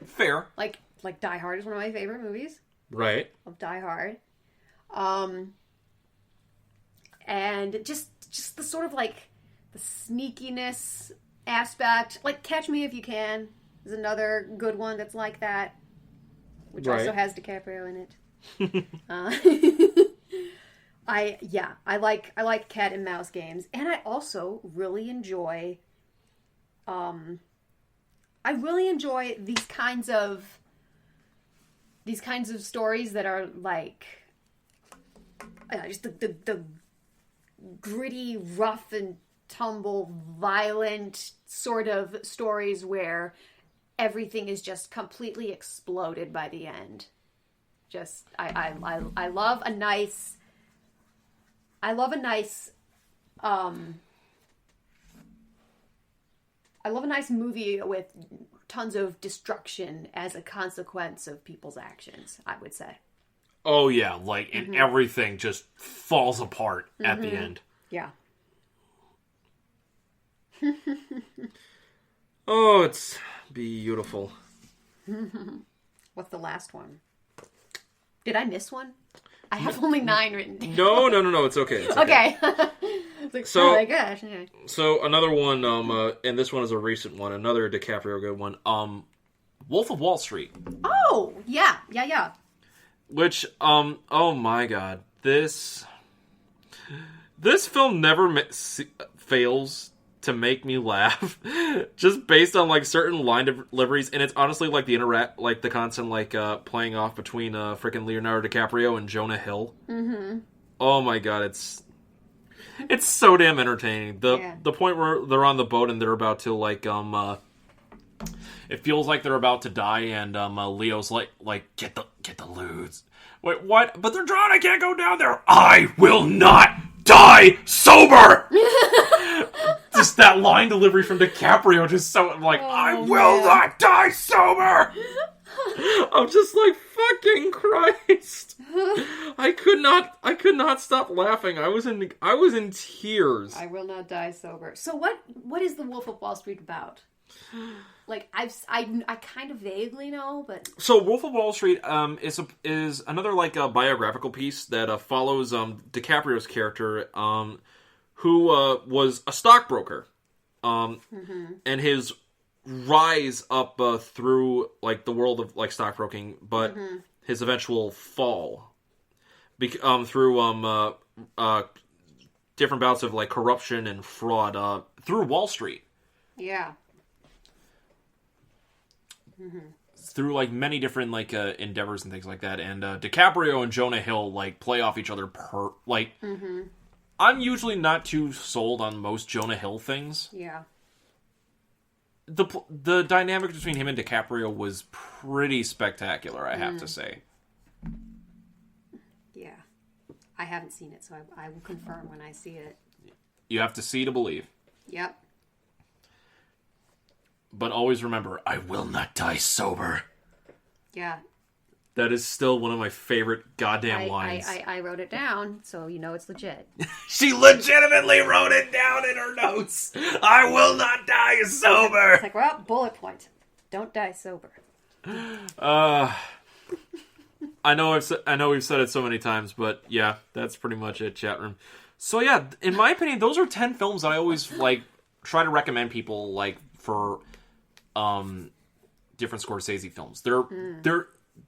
Fair. Like Die Hard is one of my favorite movies. Right. Of Die Hard. And just the sort of like the sneakiness aspect. Like Catch Me If You Can is another good one that's like that. Which also has DiCaprio in it. I like cat and mouse games, and I also really enjoy. I really enjoy these kinds of stories that are like just the gritty, rough and tumble, violent sort of stories where everything is just completely exploded by the end. Just I love a nice movie with tons of destruction as a consequence of people's actions, I would say. Oh yeah, like and everything just falls apart at the end. Yeah. Oh, it's beautiful. What's the last one? Did I miss one? I have only 9 written down. No, it's okay. It's okay. It's like, oh my gosh. Okay. So another one, and this one is a recent one, another DiCaprio good one, Wolf of Wall Street. Oh, yeah. Which, oh my god, this film never fails to make me laugh, just based on like certain line deliveries, and it's honestly like the constant like playing off between freaking Leonardo DiCaprio and Jonah Hill. Mm-hmm. Oh my god, it's so damn entertaining. The point where they're on the boat and they're about to like it feels like they're about to die, and Leo's like get the loot. Wait, what? But they're drowning. I can't go down there. I will not die sober. Just that line delivery from DiCaprio, just so like, I will not die sober. I'm just like, fucking Christ. I could not stop laughing. I was in tears. I will not die sober. So what is The Wolf of Wall Street about? Like I kind of vaguely know, but so Wolf of Wall Street is another like a biographical piece that follows DiCaprio's character who was a stockbroker and his rise up through like the world of like stockbroking, but his eventual fall through different bouts of like corruption and fraud through Wall Street. Yeah. Through like many different like endeavors and things like that, and DiCaprio and Jonah Hill like play off each other I'm usually not too sold on most Jonah Hill things. Yeah. The dynamic between him and DiCaprio was pretty spectacular, I have to say. Yeah. I haven't seen it, so I will confirm when I see it. You have to see to believe. Yep. But always remember, I will not die sober. Yeah. That is still one of my favorite goddamn lines. I wrote it down, so you know it's legit. She legitimately wrote it down in her notes. I will not die sober. It's like, well, bullet point. Don't die sober. I know we've said it so many times, but yeah, that's pretty much it, chat room. So yeah, in my opinion, those are 10 films that I always like try to recommend people like for different Scorsese films.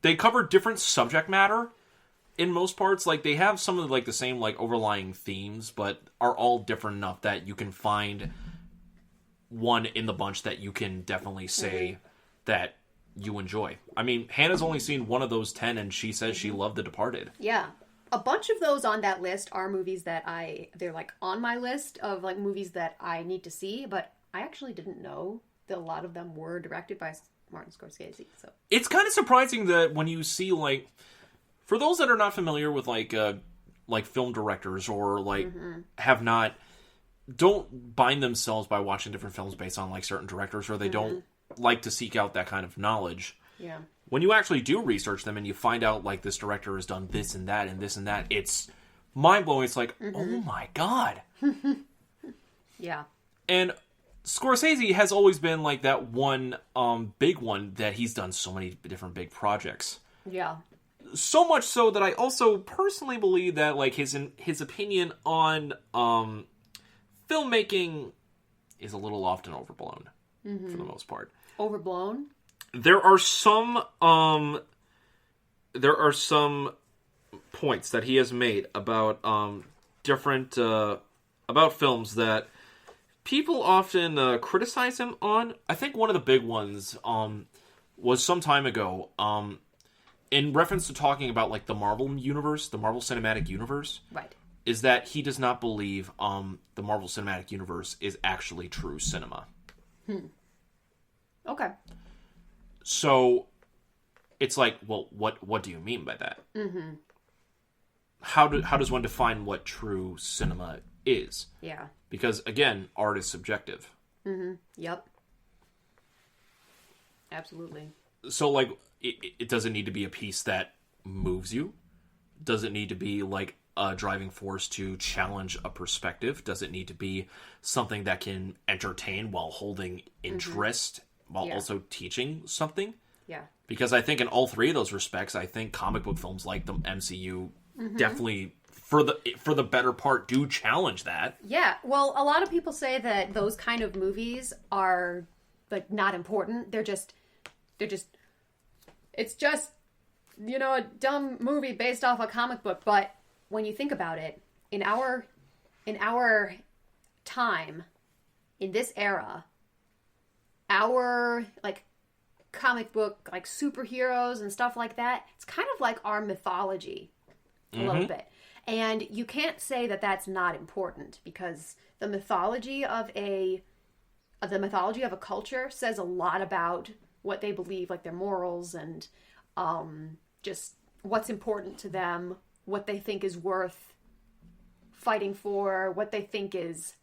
They cover different subject matter in most parts. Like they have some of like the same like overlying themes, but are all different enough that you can find one in the bunch that you can definitely say that you enjoy. I mean, Hannah's only seen one of those 10 and she says she loved The Departed. Yeah. A bunch of those on that list are movies that they're like on my list of like movies that I need to see, but I actually didn't know that a lot of them were directed by Martin Scorsese. So it's kind of surprising that when you see like, for those that are not familiar with like film directors or like don't bind themselves by watching different films based on like certain directors, or they don't like to seek out that kind of knowledge. Yeah. When you actually do research them and you find out like this director has done this and that and this and that, it's mind blowing. It's like, oh my god. Yeah. And Scorsese has always been like that one big one that he's done so many different big projects. Yeah. So much so that I also personally believe that like his opinion on filmmaking is a little often overblown for the most part. Overblown? There are some points that he has made about different about films that people often criticize him on. I think one of the big ones was some time ago in reference to talking about like the Marvel universe, the Marvel Cinematic Universe. Right. Is that he does not believe the Marvel Cinematic Universe is actually true cinema. Okay. So it's like, well, what do you mean by that? How does one define what true cinema is? Yeah. Because again, art is subjective. Yep. Absolutely. So like, it doesn't need to be a piece that moves you. Does it need to be like a driving force to challenge a perspective? Does it need to be something that can entertain while holding interest, while also teaching something? Yeah. Because I think in all three of those respects, I think comic book films like the MCU definitely, for the better part, do challenge that. Yeah. Well, a lot of people say that those kind of movies are like not important. They're just it's just, you know, a dumb movie based off a comic book. But when you think about it, in our time, in this era, our like comic book like superheroes and stuff like that, it's kind of like our mythology a little bit. And you can't say that that's not important, because the mythology of a culture says a lot about what they believe, like their morals and just what's important to them, what they think is worth fighting for, what they think is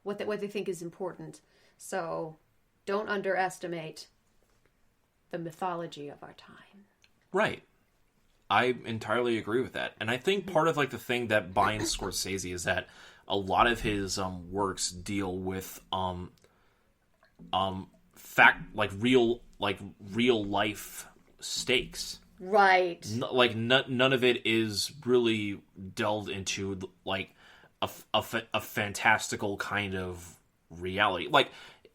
what they think is important. So don't underestimate the mythology of our time. Right. I entirely agree with that. And I think part of like the thing that binds Scorsese is that a lot of his works deal with real life stakes. Right. None of it is really delved into like a fantastical kind of reality. Like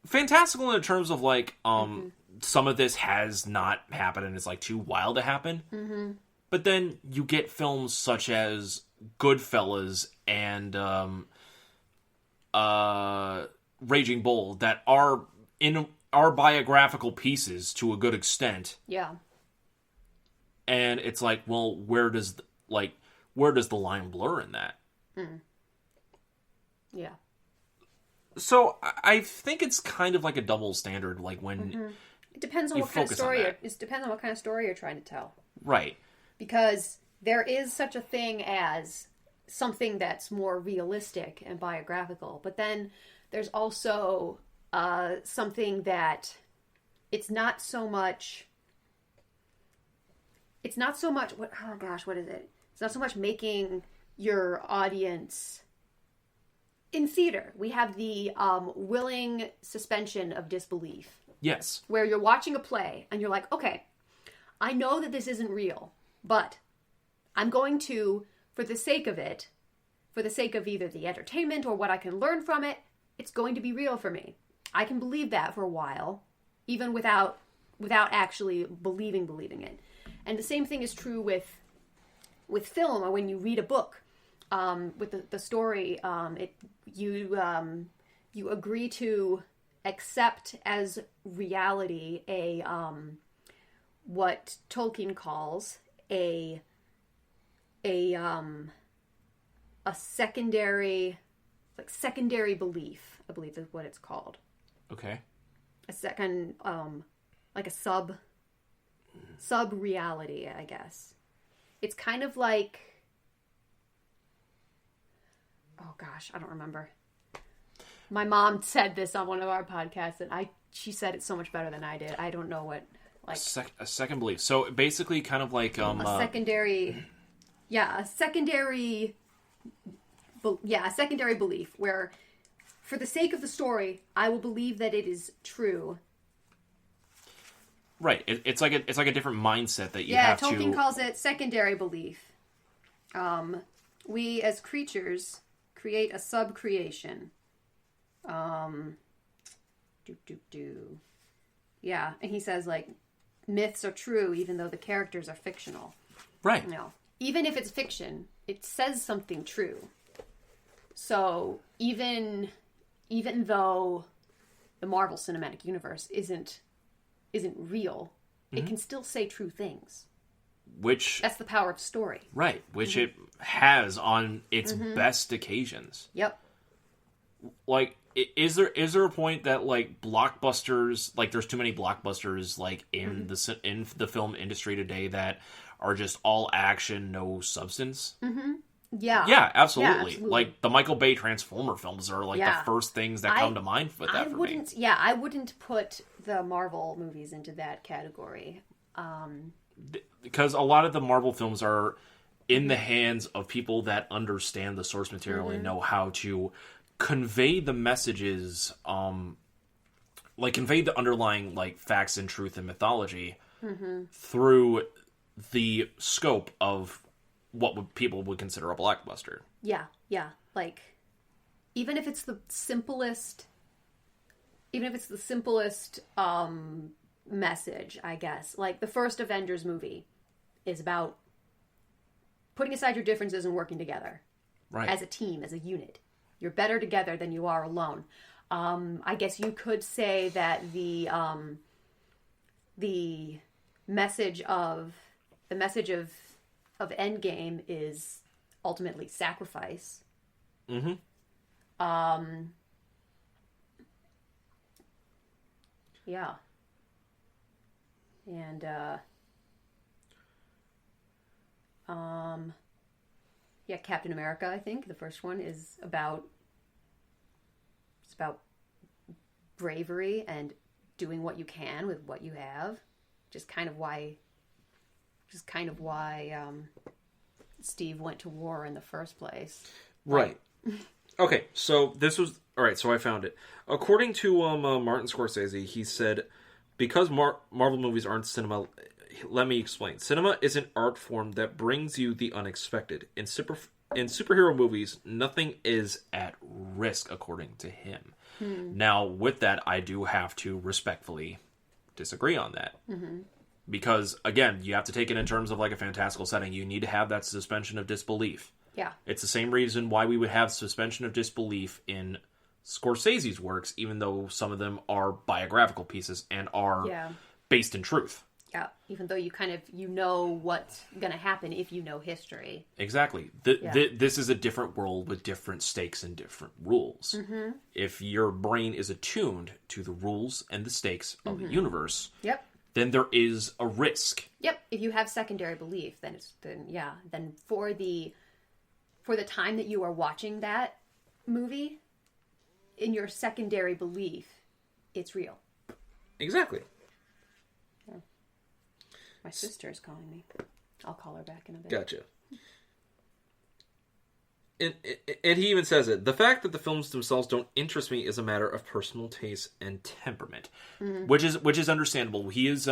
fantastical in terms of like some of this has not happened and it's like too wild to happen. But then you get films such as Goodfellas and Raging Bull that are biographical pieces to a good extent. Yeah. And it's like, well, where does the line blur in that? Yeah. So I think it's kind of like a double standard. Like when it depends on what kind of story. It depends on what kind of story you're trying to tell. Right. Because there is such a thing as something that's more realistic and biographical, but then there's also something that it's not so much. What? Oh gosh, what is it? It's not so much making your audience. In theater, we have the willing suspension of disbelief. Yes. Where you're watching a play and you're like, okay, I know that this isn't real, but I'm going to, for the sake of it, for the sake of either the entertainment or what I can learn from it, it's going to be real for me. I can believe that for a while, even without actually believing it. And the same thing is true with film, or when you read a book. With the story, you agree to accept as reality a what Tolkien calls a secondary belief, I believe is what it's called. Okay. A second like a sub reality, I guess. It's kind of like, oh gosh, I don't remember. My mom said this on one of our podcasts, and she said it so much better than I did. I don't know what, like a second belief. So basically, kind of like a secondary a secondary belief where, for the sake of the story, I will believe that it is true. Right. It's like a different mindset that you have to... Yeah, Tolkien calls it secondary belief. We as creatures create a sub-creation. Yeah, and he says, like, myths are true even though the characters are fictional. Right. Even if it's fiction, it says something true. So even though the Marvel Cinematic Universe isn't real, it can still say true things. That's the power of story. Right, which it has on its best occasions. Yep. Like, is there a point that, like, blockbusters, like, there's too many blockbusters, like, in the film industry today that are just all action, no substance? Yeah. Yeah, absolutely. Like, the Michael Bay Transformer films are, like, the first things that come to mind with that for me. Yeah, I wouldn't put the Marvel movies into that category. Because a lot of the Marvel films are in the hands of people that understand the source material and know how to convey the messages, like, convey the underlying, like, facts and truth and mythology through the scope of what people would consider a blockbuster. Yeah. Like, even if it's the simplest message, I guess. Like, the first Avengers movie is about putting aside your differences and working together. Right. As a team, as a unit. You're better together than you are alone. I guess you could say that the message of Endgame is ultimately sacrifice. Yeah. And Captain America, I think the first one is about bravery and doing what you can with what you have. Just kind of why Steve went to war in the first place. Right. Okay, so this was... Alright, so I found it. According to Martin Scorsese, he said, because Marvel movies aren't cinema... Let me explain. Cinema is an art form that brings you the unexpected. In superhero movies, nothing is at risk, according to him. Now, with that, I do have to respectfully disagree on that. Because, again, you have to take it in terms of, like, a fantastical setting. You need to have that suspension of disbelief. Yeah. It's the same reason why we would have suspension of disbelief in Scorsese's works, even though some of them are biographical pieces and are based in truth. Yeah, even though you know what's going to happen if you know history. Exactly. This is a different world with different stakes and different rules. If your brain is attuned to the rules and the stakes of the universe, then there is a risk. Yep. If you have secondary belief, then for the time that you are watching that movie, in your secondary belief, it's real. Exactly. My sister is calling me. I'll call her back in a bit. Gotcha. And he even says it. The fact that the films themselves don't interest me is a matter of personal taste and temperament, which is understandable. He is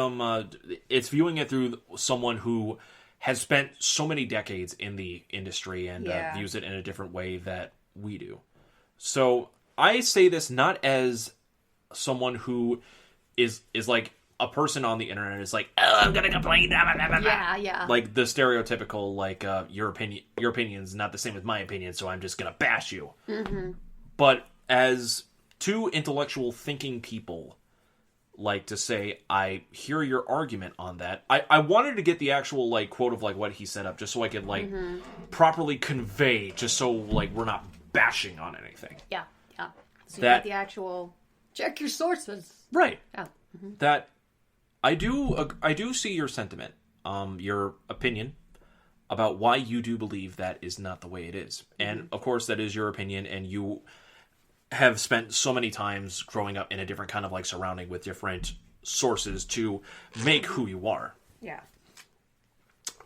it's viewing it through someone who has spent so many decades in the industry and views it in a different way that we do. So I say this not as someone who is like a person on the internet is like, oh, I'm gonna complain. Blah, blah, blah, blah. Yeah. Like the stereotypical, like your opinion's not the same as my opinion, so I'm just gonna bash you. But as two intellectual thinking people like to say, I hear your argument on that. I wanted to get the actual like quote of like what he set up, just so I could like properly convey, just so like we're not bashing on anything. Yeah. So you get the actual check your sources. Right. Yeah. That. I do see your sentiment, your opinion about why you do believe that is not the way it is. And, of course, that is your opinion, and you have spent so many times growing up in a different kind of, like, surrounding with different sources to make who you are. Yeah.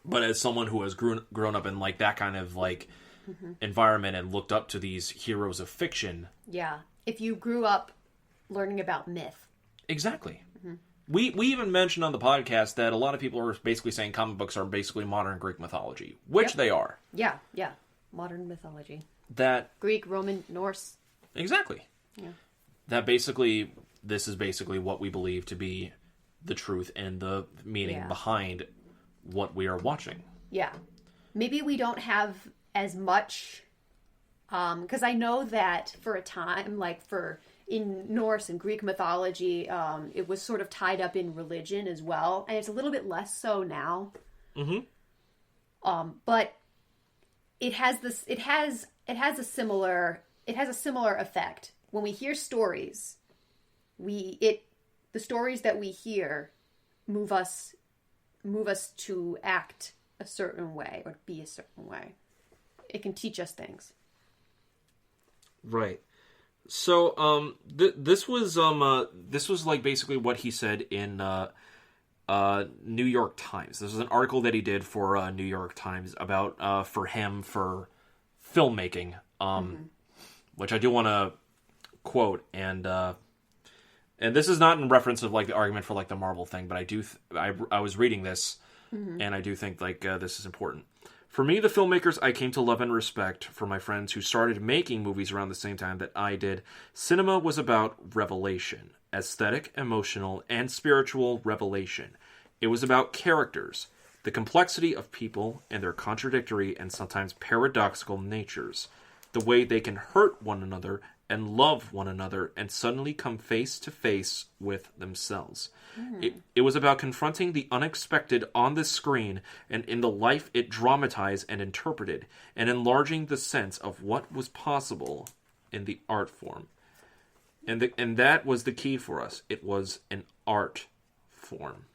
But as someone who has grown up in, like, that kind of, like, environment and looked up to these heroes of fiction. Yeah. If you grew up learning about myth. Exactly. We even mentioned on the podcast that a lot of people are basically saying comic books are basically modern Greek mythology, which they are. Yeah, yeah. Modern mythology. That Greek, Roman, Norse. Exactly. Yeah. That basically, this is basically what we believe to be the truth and the meaning behind what we are watching. Yeah. Maybe we don't have as much, because I know that for a time, like in Norse and Greek mythology, it was sort of tied up in religion as well, and it's a little bit less so now. But it has a similar effect. When we hear stories, the stories that we hear move us to act a certain way or be a certain way. It can teach us things. Right. So, this was like basically what he said in New York Times. This was an article that he did for New York Times about for filmmaking, which I do want to quote, and this is not in reference of like the argument for like the Marvel thing, but I was reading this, and I do think like this is important. For me, the filmmakers I came to love and respect, for my friends who started making movies around the same time that I did, cinema was about revelation. Aesthetic, emotional, and spiritual revelation. It was about characters, the complexity of people, and their contradictory and sometimes paradoxical natures. The way they can hurt one another and love one another and suddenly come face to face with themselves. It was about confronting the unexpected on the screen and in the life it dramatized and interpreted, and enlarging the sense of what was possible in the art form. And that was the key for us. It was an art form.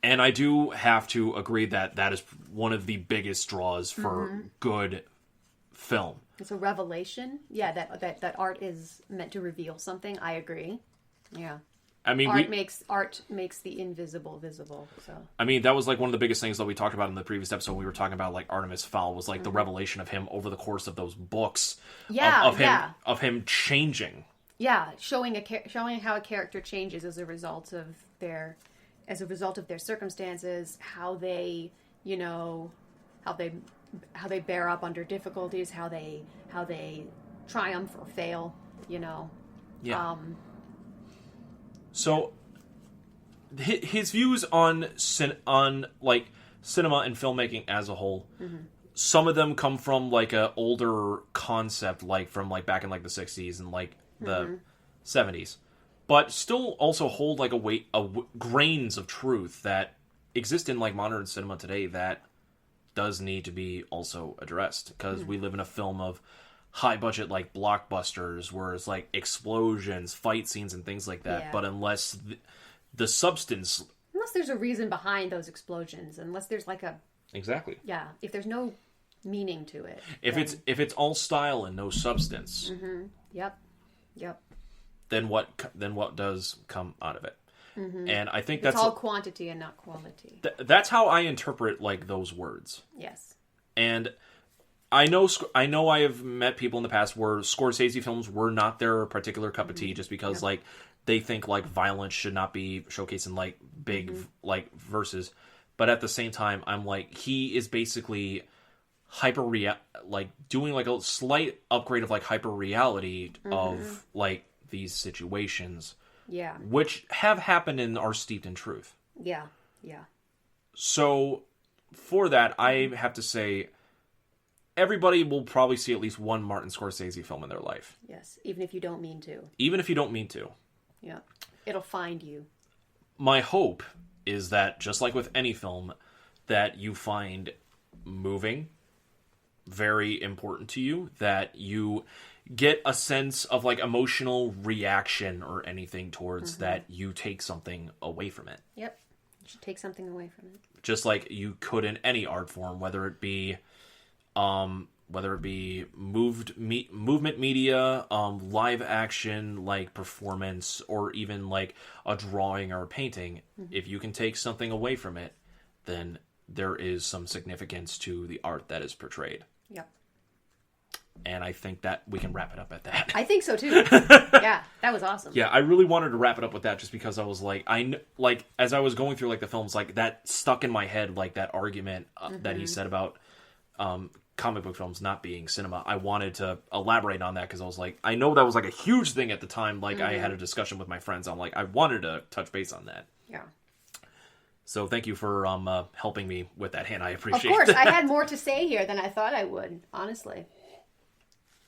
And I do have to agree that that is one of the biggest draws for good film. It's a revelation. Yeah, that art is meant to reveal something. I agree. Yeah. I mean, art makes the invisible visible. So I mean, that was like one of the biggest things that we talked about in the previous episode. We were talking about like Artemis Fowl was like the revelation of him over the course of those books. Yeah, of him changing. Yeah, showing how a character changes as a result of their circumstances, how they bear up under difficulties, how they triumph or fail. Yeah. So, his views on like cinema and filmmaking as a whole, some of them come from like a older concept, like from like back in like the 60s and like the 70s, but still also hold like grains of truth that exist in like modern cinema today that does need to be also addressed, because we live in a film of high budget like blockbusters where it's like explosions, fight scenes, and things like that. But unless the substance, unless there's a reason behind those explosions, unless there's like if there's no meaning to it, if it's all style and no substance, yep, then what does come out of it? And I think it's all quantity and not quality. That's how I interpret like those words. Yes. And I know I have met people in the past where Scorsese films were not their particular cup of tea, just because like they think like violence should not be showcased in like big like verses. But at the same time, I'm like, he is basically doing like a slight upgrade of like hyper reality of like these situations. Yeah. Which have happened and are steeped in truth. Yeah. So for that, I have to say, everybody will probably see at least one Martin Scorsese film in their life. Yes, even if you don't mean to. Yeah. It'll find you. My hope is that, just like with any film, that you find moving, very important to you, that you get a sense of like emotional reaction or anything towards that, you take something away from it. Yep. You should take something away from it. Just like you could in any art form, whether it be movement media, live action, like performance, or even like a drawing or a painting. If you can take something away from it, then there is some significance to the art that is portrayed. Yep. And I think that we can wrap it up at that. I think so too. Yeah, that was awesome. Yeah, I really wanted to wrap it up with that just because I was like, as I was going through like the films, like that stuck in my head, like that argument that he said about comic book films not being cinema. I wanted to elaborate on that because I was like, I know that was like a huge thing at the time. Like I had a discussion with my friends. I'm like, I wanted to touch base on that. Yeah. So thank you for helping me with that, Hannah. I appreciate it. Of course, I had more to say here than I thought I would, honestly.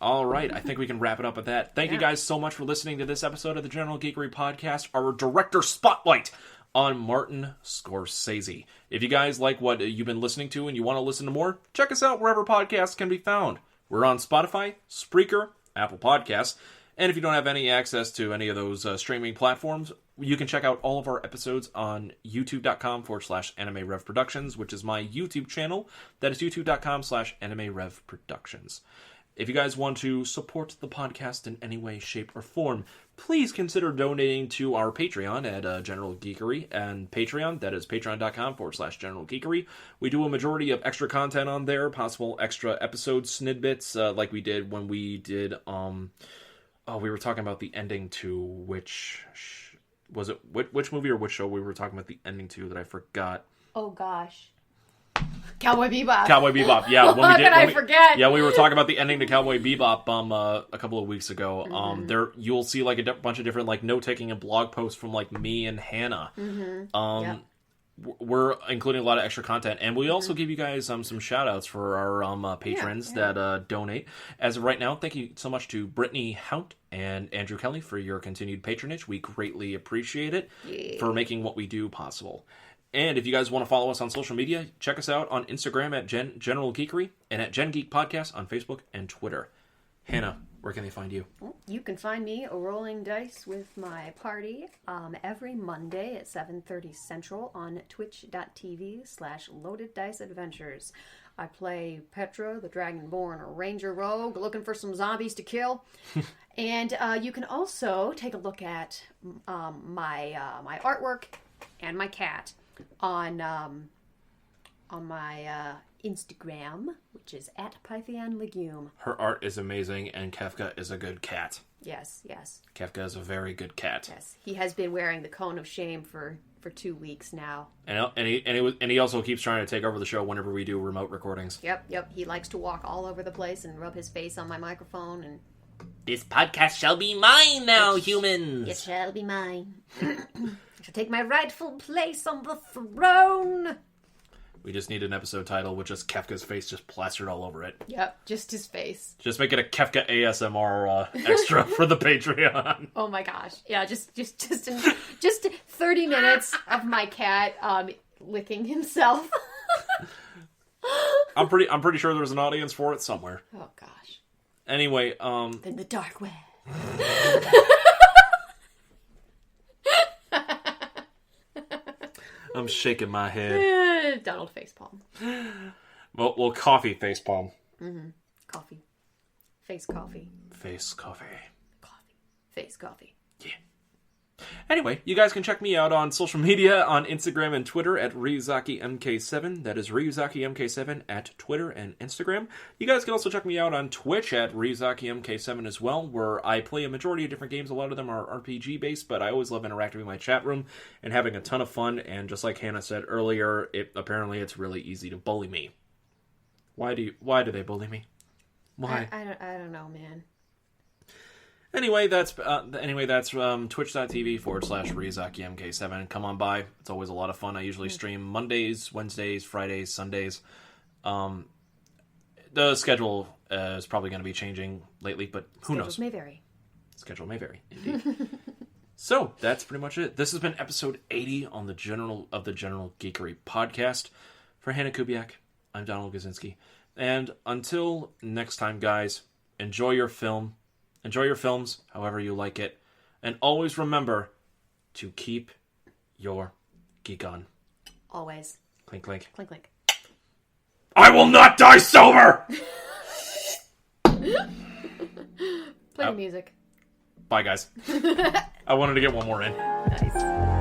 All right, I think we can wrap it up at that. Thank you guys so much for listening to this episode of the General Geekery Podcast, our director spotlight on Martin Scorsese. If you guys like what you've been listening to and you want to listen to more, check us out wherever podcasts can be found. We're on Spotify, Spreaker, Apple Podcasts, and if you don't have any access to any of those streaming platforms, you can check out all of our episodes on youtube.com/Anime Rev Productions, which is my YouTube channel. That is youtube.com/Anime Rev Productions. If you guys want to support the podcast in any way, shape, or form, please consider donating to our Patreon at General Geekery and Patreon. That is patreon.com/General Geekery. We do a majority of extra content on there, possible extra episode snippets, like we did when we did, we were talking about the ending to which movie or which show we were talking about the ending to that I forgot. Oh, gosh. Cowboy Bebop. Cowboy Bebop, yeah. How could I forget? Yeah, we were talking about the ending to Cowboy Bebop a couple of weeks ago. There you'll see like a bunch of different like note taking and blog posts from like me and Hannah. Yep. We're including a lot of extra content, and we also give you guys some shout outs for our patrons that donate. As of right now, thank you so much to Brittany Hount and Andrew Kelly for your continued patronage. We greatly appreciate it for making what we do possible. And if you guys want to follow us on social media, check us out on Instagram at General Geekery and at Gen Geek Podcast on Facebook and Twitter. Hannah, where can they find you? You can find me rolling dice with my party every Monday at 7:30 Central on twitch.tv/Loaded Dice Adventures. I play Petra, the Dragonborn Ranger Rogue, looking for some zombies to kill. And you can also take a look at my artwork and my cat on my Instagram, which is at Pythian Legume. Her art is amazing, and Kefka is a good cat. Yes. Kefka is a very good cat. Yes, he has been wearing the cone of shame for 2 weeks now. And he also keeps trying to take over the show whenever we do remote recordings. Yep. He likes to walk all over the place and rub his face on my microphone and. This podcast shall be mine now, humans. It shall be mine. I shall take my rightful place on the throne. We just need an episode title with just Kefka's face just plastered all over it. Yep, just his face. Just make it a Kefka ASMR extra for the Patreon. Oh my gosh! Yeah, just 30 minutes of my cat licking himself. I'm pretty sure there's an audience for it somewhere. Oh gosh. Anyway, in the dark web. I'm shaking my head. Donald facepalm. Well, coffee facepalm. Coffee. Face coffee. Face coffee. Coffee. Face coffee. Yeah. Anyway, you guys can check me out on social media on Instagram and Twitter at RyuzakiMK7. That is RyuzakiMK7 at Twitter and Instagram. You guys can also check me out on Twitch at RyuzakiMK7 as well, where I play a majority of different games. A lot of them are RPG-based, but I always love interacting with my chat room and having a ton of fun. And just like Hannah said earlier, apparently it's really easy to bully me. Why do they bully me? Why? I don't know, man. Anyway, that's twitch.tv/RyuzakiMK7. Come on by. It's always a lot of fun. I usually stream Mondays, Wednesdays, Fridays, Sundays. The schedule is probably going to be changing lately, but who knows? Schedule may vary, indeed. So, that's pretty much it. This has been episode 80 on the General Geekery podcast. For Hannah Kubiak, I'm Donald Gazinski. And until next time, guys, enjoy your films however you like it. And always remember to keep your geek on. Always. Clink, clink. Clink, clink. I will not die sober! Play music. Bye, guys. I wanted to get one more in. Nice.